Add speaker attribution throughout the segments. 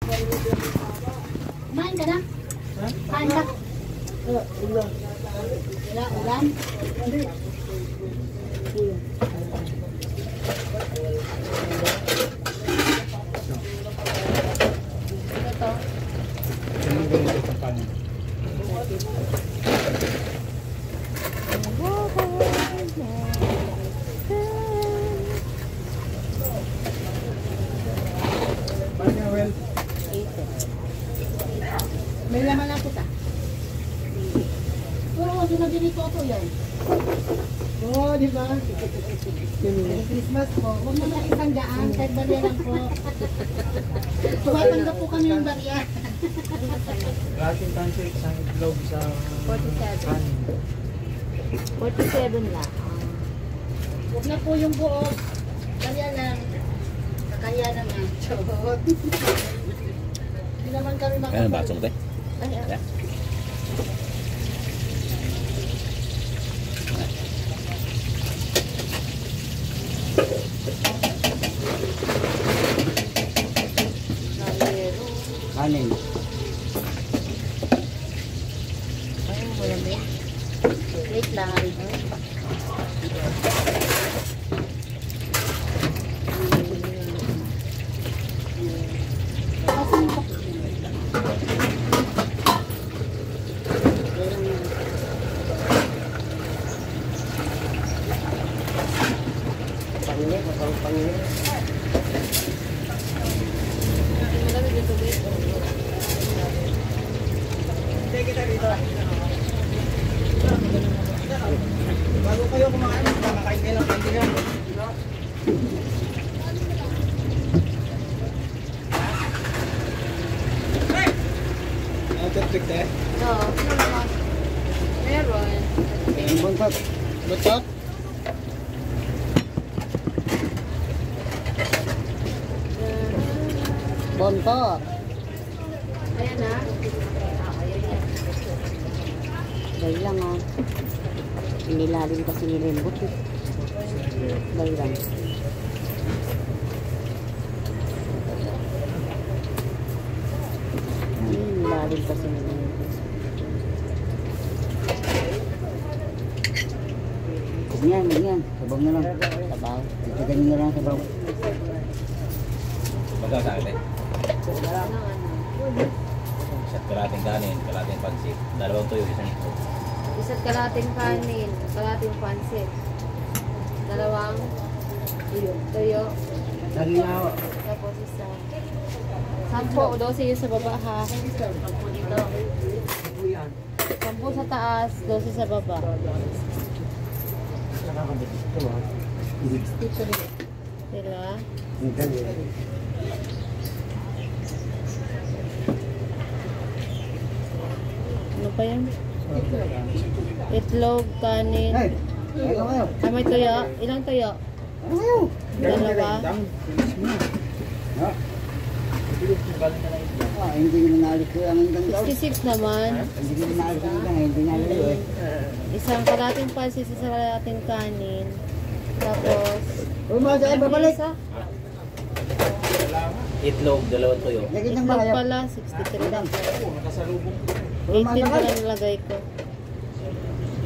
Speaker 1: Kumain ka na? Kain ka?
Speaker 2: Ulam.
Speaker 1: Wala, ulam?
Speaker 2: Hindi.
Speaker 1: Ito.
Speaker 3: Anong ganito sa kanin? Paano, well?
Speaker 1: May laman lang kita. Pero sinabi nito ako yan.
Speaker 2: Oo, di ba? Merry Christmas po.
Speaker 1: Huwag naman isang daan, kahit barya lang po. Tumatanggap po kami ng barya.
Speaker 3: Laking pancake sa itlog sa
Speaker 1: 47.
Speaker 3: kanin.
Speaker 1: 47 lang. Huwag na po yung buo. Barya lang. Kakaya naman. Chot. Hindi naman kami makapal.
Speaker 4: Ayan, baso ko tayo.
Speaker 1: Ay,
Speaker 4: Ayan.
Speaker 2: Kanin.
Speaker 1: ay, malamig. Wait lang.
Speaker 2: Pangili, matang pangili.
Speaker 3: Bago kayo kumain, makakain kayo ng candy yan. Perfect eh.
Speaker 1: Oo. Meron.
Speaker 2: Ang buntot.
Speaker 3: Butot?
Speaker 2: Buntot.
Speaker 1: Ayan na. Ayan yan.
Speaker 2: Dahil lang ah. Inilalim kasi ni Rembot eh. Dahil lang. Inilalim kasi ni Rembot. Ganyan. Sabaw na lang. Sabaw. Ganyan na lang sabaw.
Speaker 4: Magkakakit eh.
Speaker 1: Ano, ano.
Speaker 4: Isa't kalating kanin, kalating pansit. Dalawang tuyo, isang ito.
Speaker 1: Isa't kalating kanin, kalating pansit. Dalawang tuyo.
Speaker 2: Naginawa.
Speaker 1: Tapos isa. 10 o 12 yun sa baba ha. 10 dito. 10 sa taas, 12 sa baba. Sila. Ano pa yan? Itlog, kanin. Ah, may tuyo. Ilang tuyo? Dalawa.
Speaker 2: Hindi naman naalis ko ang hanggang daw.
Speaker 1: 66 naman.
Speaker 2: Hindi naman naalis ko hanggang, hindi naalis ko eh.
Speaker 1: Isang kalating pansit, isang kalating kanin. Tapos,
Speaker 2: Umasa ay babalik.
Speaker 1: isa.
Speaker 4: Itlog, dalawang tuyo.
Speaker 2: Lagi ng
Speaker 1: Itlog
Speaker 2: bahay.
Speaker 1: pala, 63 lang.
Speaker 3: Nakasalubong.
Speaker 1: 18 pa lang nilagay ko.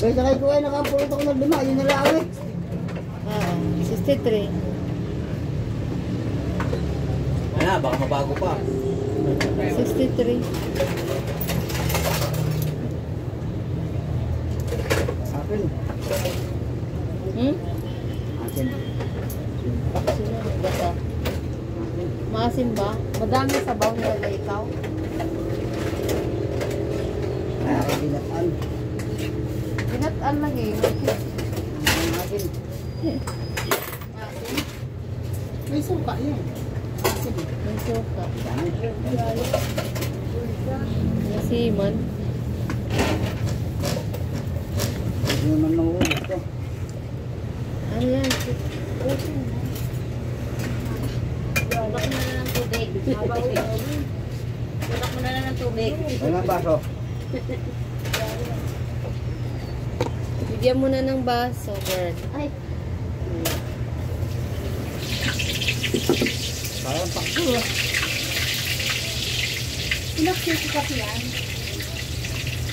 Speaker 2: Kaya sakay ko ay nakapulot ako ng 5, yun na lang eh.
Speaker 1: Oo, 63.
Speaker 4: Ano, baka mabago pa.
Speaker 1: 63.
Speaker 2: Akin.
Speaker 1: Hmm?
Speaker 2: Akin.
Speaker 1: Sino? Gata. Maasim ba? Madami sabaw nilagay ikaw.
Speaker 2: Akin dinatan.
Speaker 1: Pinataan lang eh.
Speaker 2: Akin.
Speaker 1: Maasim?
Speaker 2: May suka yan.
Speaker 1: May suka.
Speaker 2: Dami.
Speaker 1: Nasiman.
Speaker 2: Hindi naman nauulit ko.
Speaker 1: Ano yan? Tulak mo na ng tubig. Tulak mo na ng tubig.
Speaker 2: May mga baso.
Speaker 1: Bigyan mo na ng baso, Bert. Ay.
Speaker 2: Parang pakso ah.
Speaker 1: Pinaksil ko kasi yan.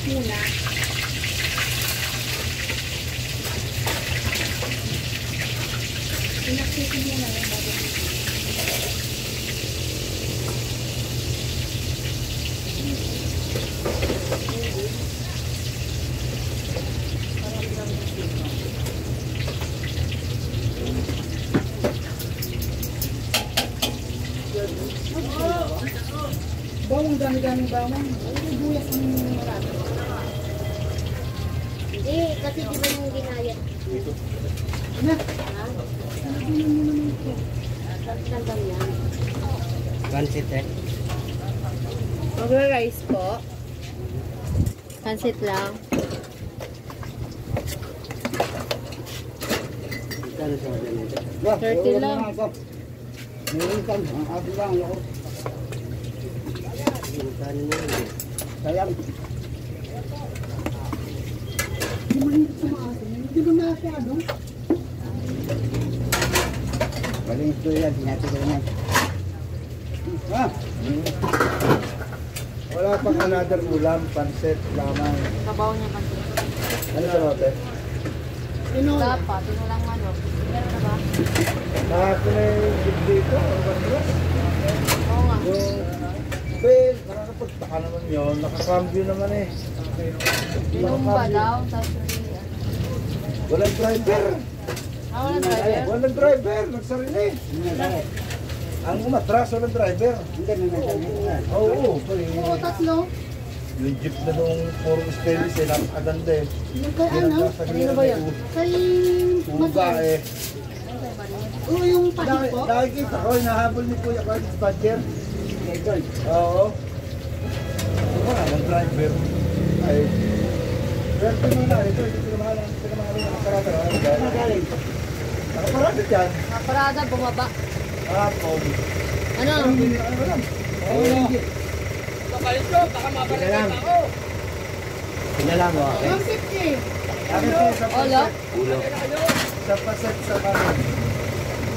Speaker 1: Muna. Pinaksil ko muna yung bago.
Speaker 3: Bawang dami-daming bawang.
Speaker 1: Buyas ang marami.
Speaker 5: Hindi, kasi di ba yung ginaya?
Speaker 1: Ano?
Speaker 5: Ha? Tandang yan.
Speaker 3: Pansit eh.
Speaker 5: Magra-rice po. Pansit lang.
Speaker 2: Kano sa mga ganito?
Speaker 5: 30 lang.
Speaker 2: Meron ka, ang abi lang ako. Kano mo yun? Sayang.
Speaker 1: Hindi mo hindi sumaasin. Hindi ba masyado?
Speaker 2: Galing ito yan, sinati ko yan.
Speaker 3: Ha? Wala pang another ulam, pansit, lamang.
Speaker 5: Sabaw niya pansit.
Speaker 3: Ano sa lote?
Speaker 1: Tinola.
Speaker 5: Dapat, tinulang manok. Meron na ba?
Speaker 3: Kahapon na yung dito, ano ba nila?
Speaker 5: Oo nga.
Speaker 3: Yung Ben, nakakapagtaka naman yun, nakakambyo naman eh.
Speaker 5: Binumba daw. Tapos
Speaker 3: Walang driver.
Speaker 5: wala driver.
Speaker 3: Walang driver, nagsarili. Ang umatras, walang driver.
Speaker 2: Hindi na natin.
Speaker 3: Oo,
Speaker 1: Oo, tatlo.
Speaker 3: yung jeep na nung puro stainless eh, napakaganda eh.
Speaker 1: Yung kay ano?
Speaker 5: Kanino ba yun?
Speaker 1: Kay
Speaker 3: Uga eh.
Speaker 1: Oo, yung pati po.
Speaker 3: Nakikita ko, hinahabol ni Kuya Carlos Badger. Oo. Wala ng driver. Ay. Pero pinuna, ito pinamahalan, nakaparada.
Speaker 2: Magaling.
Speaker 3: Nakaparada dyan.
Speaker 5: Parada, bumaba.
Speaker 3: Hapon.
Speaker 5: Ano?
Speaker 3: Ano ba lang? Oo.
Speaker 2: Pinalang mo.
Speaker 1: 150.
Speaker 3: Akin po sa
Speaker 5: Olo?
Speaker 3: Sa paset sa kanan.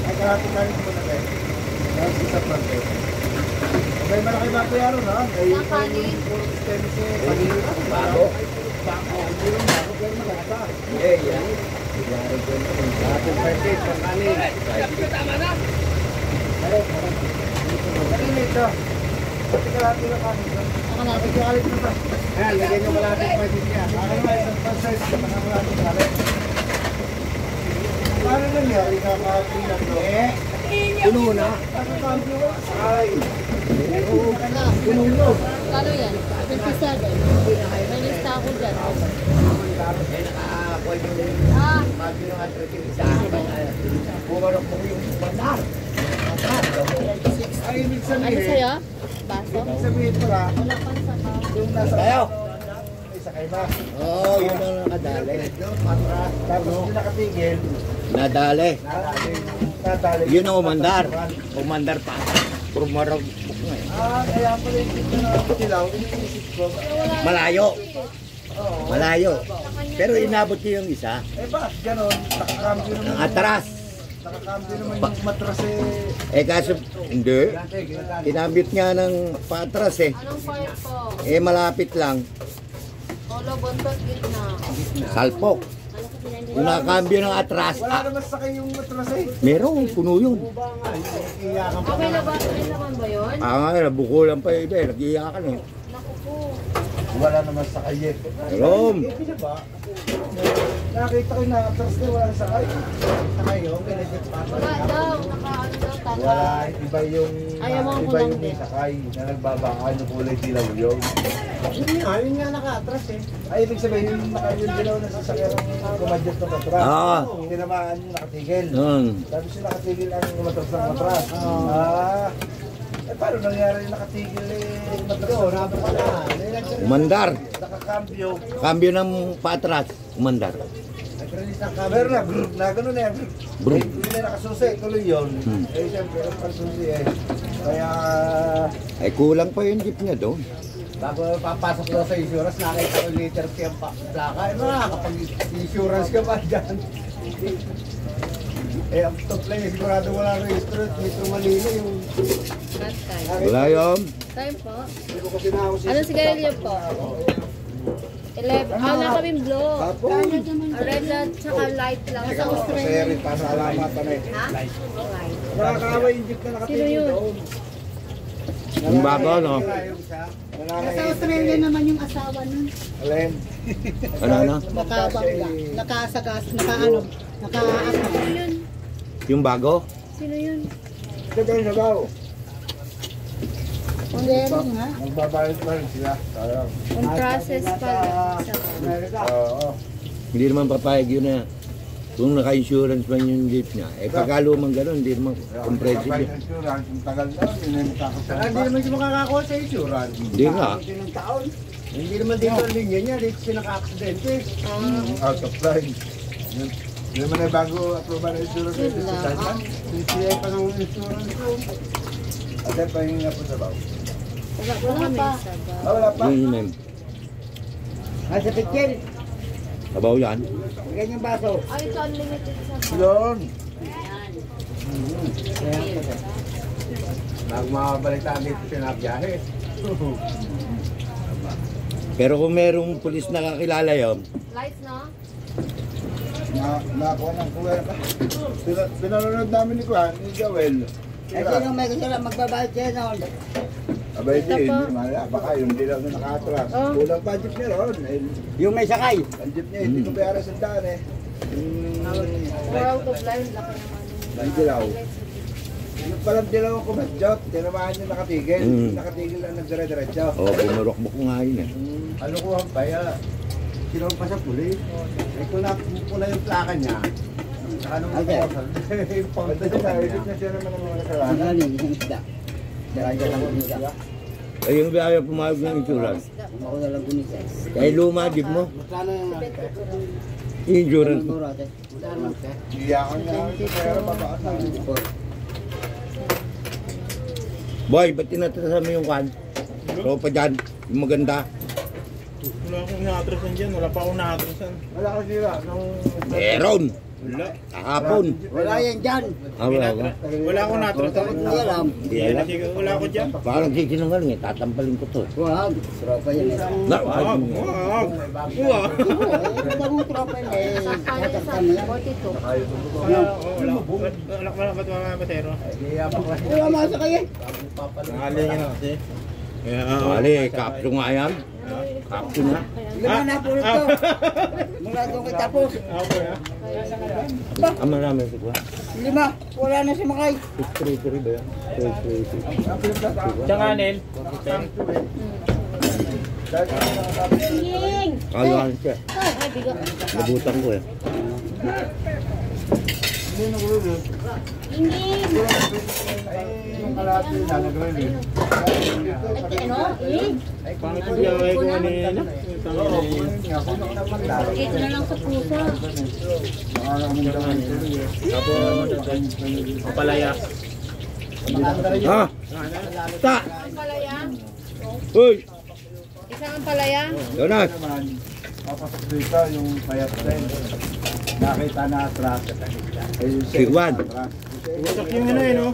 Speaker 3: Ay, karating namin po na kayo. Tapos sa parte. May malaki ba po yaro na?
Speaker 5: Ang kanin?
Speaker 3: Puro stainless eh. Bago? Bago. Hindi yung bago pero maganda. Eh, yan. Yaro ko na. Ating parte sa kanin. Kanin ito. Pati kalahati ng kanin.
Speaker 5: Ako natin.
Speaker 3: Pati kalahati na ba? Ayan, lagyan nyo kalahati ng parte niya. Akin naman isang paset sa mga kalahati ng kanin. Paano nangyari na kalahati na ito? Puno na. Ay. Puno na.
Speaker 5: Kano yan? 27. May lista ako dyan. Ah,
Speaker 3: Bumarok mo yung bandar. Ay, ibig
Speaker 5: ano
Speaker 3: sabihin.
Speaker 5: sa'yo? Baso?
Speaker 3: Ibig sabihin pala,
Speaker 5: Wala pang sabaw.
Speaker 3: yung nasa
Speaker 2: Tayo.
Speaker 3: may sakay na.
Speaker 2: Oo, yun ang nakadali.
Speaker 3: Tapos yung nakatigil,
Speaker 2: Nadali.
Speaker 3: natali.
Speaker 2: Yun ang umandar. Umandar pa. Pumarag.
Speaker 3: Kaya pala yung dito na tilaw, iniisip ko.
Speaker 2: Malayo.
Speaker 3: Oo.
Speaker 2: Malayo. Pero inabot niyo yung isa.
Speaker 3: Eh bakit ganon? Nakakambyo naman.
Speaker 2: Ang atras.
Speaker 3: Nakakambyo naman yung matras eh.
Speaker 2: Eh kaso, hindi. Kinambit nga ng patras eh.
Speaker 5: Anong fire po?
Speaker 2: Eh malapit lang.
Speaker 5: Polo, bontot, gitna.
Speaker 2: Salpok. Yung nakakambyo ng atras.
Speaker 3: Wala naman sakay yung matras eh.
Speaker 2: Meron, puno yun.
Speaker 3: Iyakan pa.
Speaker 5: Okay na ba? May naman ba yun?
Speaker 2: Nga, nabukulan pa yun eh. Nag-iyakan eh.
Speaker 5: Naku po.
Speaker 3: Wala naman sakay eh.
Speaker 2: Meron.
Speaker 3: Eh, di ba? Nakita ko yung nakatras na wala sakay. Sakay yung kinagit pa.
Speaker 5: Wala daw. Naka-ano daw, tata.
Speaker 3: Wala, iba yung
Speaker 5: Ayaw mo
Speaker 3: iba
Speaker 5: kulang
Speaker 3: yung
Speaker 5: din.
Speaker 3: sakay na nagbabakal ng kulay dilaw yun. Yun nga nakatras eh. Ay, ibig sabihin yung yung dilaw na sasakyan ng kumadyat ng matras.
Speaker 2: Oo.
Speaker 3: Tinamaan yung nakatigil.
Speaker 2: Yun.
Speaker 3: Tapos yung nakatigil ang matras ng matras. Ah. Eh, paano nangyari yung nakatigil eh? Matras ng matras.
Speaker 2: Umandar.
Speaker 3: Nakakambyo.
Speaker 2: Kambyo ng patras. Umandar.
Speaker 3: Pero na gano'n na yan.
Speaker 2: Bro.
Speaker 3: Hindi na nakasusi, tuloy yun. Eh, siyempre, ang pagsusi eh. Kaya,
Speaker 2: Ay kulang pa yung jeep niya doon.
Speaker 3: bago papasok daw sa insurance, nakita ko later yung plaka. Eh, nakakapag-insurance ka pa dyan. Eh, ang top line, sigurado wala registro. Metro Manila yung...
Speaker 5: Not time.
Speaker 2: Wala yun.
Speaker 5: Time po.
Speaker 3: Hindi ko kasi na-ausip.
Speaker 5: Anong sigarilyo po? 11. Wala kaming blue.
Speaker 3: Tapos,
Speaker 5: Red at saka light lang.
Speaker 3: teka ko sa rin, para alamatan eh.
Speaker 5: Ha? Light.
Speaker 3: Nakakaway yung jeep na
Speaker 5: Sino
Speaker 3: nakatingin
Speaker 5: yun?
Speaker 3: doon.
Speaker 2: Yung bago, no?
Speaker 1: Nasa Australia naman yung asawa nun.
Speaker 3: Alin?
Speaker 2: Ano?
Speaker 1: Nakabangga. Nakasagas. Naka-apa.
Speaker 5: Sino yun?
Speaker 2: Yung bago?
Speaker 5: Sino yun?
Speaker 3: Ito ba yung sabaw?
Speaker 1: Pondero nga.
Speaker 3: Magbabayad pa rin sila. Sayang.
Speaker 5: On process pa.
Speaker 3: Oo.
Speaker 2: Hindi naman papayag yun na kung naka-insurance man yung jeep niya. Eh pagkalumang gano'n, hindi naman comprehensive
Speaker 3: Kapag
Speaker 2: yun.
Speaker 3: insurance, yung tagal na, hindi na makakapag. Hindi naman siya makakakuha sa insurance.
Speaker 2: Hindi nga.
Speaker 3: Ng taon. Hindi naman dito ang linya niya, dito siya naka-aksidente. Out of line. Hindi naman ay bago approval ng insurance. Dito sa Saipan. Hindi pa ng insurance ko. At then, pahingi nga po sa baw.
Speaker 5: Wala kami sabaw.
Speaker 3: Wala pa.
Speaker 2: Yun yun.
Speaker 3: Sa pitchen.
Speaker 2: Sabaw yan.
Speaker 3: Ganyang baso.
Speaker 5: Ay, ito unlimited sabaw.
Speaker 3: Yun. Bago makabalik tayo dito siya nabiyahe.
Speaker 2: Pero kung merong pulis na kakilala yun,
Speaker 5: Lights, no?
Speaker 3: Nakakuha ng kuha ka. Pinanonood namin ni Kuhan, ni Joel.
Speaker 2: eh sino may gusto lang magbabayad siya noon?
Speaker 3: Abay
Speaker 5: Ito
Speaker 3: din,
Speaker 5: po.
Speaker 3: mala, baka yung dilaw na nakatras.
Speaker 5: Oh.
Speaker 3: Kulang pa ang jeep niya ron.
Speaker 2: Yung may sakay.
Speaker 3: Ang jeep niya, hindi ko bayara sa daan eh.
Speaker 5: We're out of line. Laki naman.
Speaker 3: Ang dilaw. Yung palang dilaw ang kumadyot, tinamaan niya nakatigil. Nakatigil lang nagdire-diretso.
Speaker 2: O, bumurok-buk nga yun eh.
Speaker 3: Ano ko ang baya? Sinong pa sa pulis? Eh kung napupula yung plaka niya, anong
Speaker 2: Okay.
Speaker 3: yung pangda niya, ibig na siya naman ang mga kasalanan.
Speaker 2: Yung isda. Daraja lang yung isda. Eh, yung biaya pumayag ng insurance. Ako na lang kunisa. Kaya luma, jeep mo. Yung insurance mo.
Speaker 3: Iyakan niya, pero mabaka sa akin.
Speaker 2: Boy, ba't tinatasan mo yung kan? Tropa dyan, yung maganda.
Speaker 6: Wala akong nakatrasan dyan. Wala pa akong nakatrasan.
Speaker 3: Wala ka sila.
Speaker 2: Meron!
Speaker 6: Wala.
Speaker 2: Kahapon.
Speaker 3: Wala yan dyan.
Speaker 2: Ah, wala ka?
Speaker 6: Wala akong nakatrasan.
Speaker 2: Hindi alam. Hindi alam.
Speaker 6: Wala ako dyan.
Speaker 2: Parang sisinungaling eh, tatampalin ko to.
Speaker 3: Wag. Tropa yan eh.
Speaker 2: Na,
Speaker 6: Wag. Wag. Wag.
Speaker 3: Bagong tropa yan eh.
Speaker 5: Sakali sa 42.
Speaker 6: Wala. Ba't mga batero?
Speaker 3: Wala masa kayo.
Speaker 6: Nakali niya na kasi.
Speaker 2: Ali, kapso nga yan. Kapso na.
Speaker 3: Lima na po ito. Mula doon kay tapos.
Speaker 6: Ako ya.
Speaker 2: Ah, marami ito ba?
Speaker 3: Lima. Wala na si Makay.
Speaker 2: 633 ba yan? 633.
Speaker 6: Tsanganin.
Speaker 2: Kayaan siya.
Speaker 5: Ay, bigo.
Speaker 2: Nabutan ko eh.
Speaker 3: Yung kalahati na nag-review.
Speaker 6: Pangit yung biyaway ko kanina.
Speaker 5: Ito na lang sa pusa.
Speaker 6: Kapalaya.
Speaker 2: Ha? Ta!
Speaker 5: Ang palaya?
Speaker 2: Uy!
Speaker 5: Isang ang palaya?
Speaker 2: Jonas!
Speaker 3: Papasok dito yung payat din. Nakita na atras.
Speaker 2: Sigwan!
Speaker 6: Wasak yung ano eh no?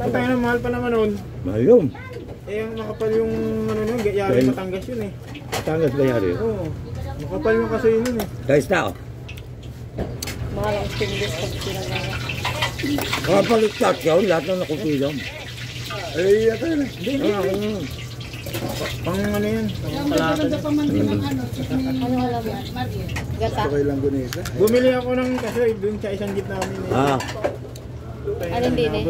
Speaker 6: Patay na mahal pa naman nun.
Speaker 2: Mahal yun.
Speaker 6: Eh yung makapal yung ano nun, yari Batangas yun eh.
Speaker 2: Tangas ba yari?
Speaker 6: Oo. Makapal yung kasi yun eh.
Speaker 2: Guys tao.
Speaker 5: Mahal ang stainless pag pinagawa.
Speaker 2: Kapalikat yun, lahat na nakusilong.
Speaker 3: Eh, ito yun eh.
Speaker 6: Pang ano yan?
Speaker 1: Yung maganda pa man din ang ano.
Speaker 5: Ano alam yan? Gata.
Speaker 3: Okay lang gunisa.
Speaker 6: Bumili ako ng kasi dun sa isang jeep namin eh.
Speaker 2: Ah,
Speaker 5: Anong din eh?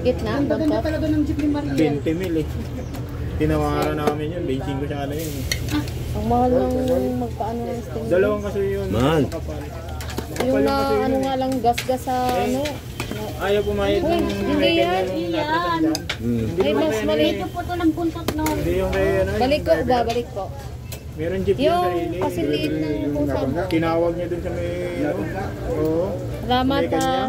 Speaker 5: Gitna?
Speaker 1: Ang ganda
Speaker 5: Buntot?
Speaker 1: talaga ng jeep ni Maria.
Speaker 6: 20 mil eh. Tinawaran namin yun, 25 siya ano yun eh.
Speaker 5: Ang mahal ng magpaano ng stainless.
Speaker 6: Dalawang kasi yun.
Speaker 2: Mahal.
Speaker 6: Makapal.
Speaker 5: Yung na ano nga lang gas-gas sa ano.
Speaker 6: Ayaw pumayad
Speaker 5: Uy,
Speaker 6: ng
Speaker 5: hindi
Speaker 6: may
Speaker 5: yan.
Speaker 6: kanya yung natrasan dyan.
Speaker 5: Ay, mas maliit.
Speaker 1: Ito po ito ng buntot no.
Speaker 6: Hindi yung may ano.
Speaker 5: Balik ko ba? Balik ko.
Speaker 6: Meron jeep yung
Speaker 5: Yung
Speaker 6: sarili.
Speaker 5: kasi liit ng pusa mo.
Speaker 6: Tinawag niya dun sa may ano. Oo.
Speaker 5: Salamat
Speaker 6: May kanya.
Speaker 5: ha.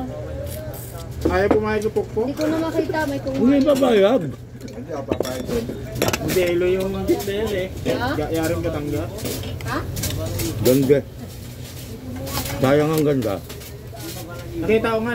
Speaker 6: Ayaw pumayad ko pukpok.
Speaker 5: Hindi ko na makita. May
Speaker 2: hindi
Speaker 5: kumuha.
Speaker 2: babayag.
Speaker 3: Hindi ako papayag doon.
Speaker 6: Modelo yung jeep na yan eh.
Speaker 5: Ha?
Speaker 6: Yaring Katanga.
Speaker 5: Ha?
Speaker 2: Ganda. Sayang ang ganda.
Speaker 6: Nakita ko nga,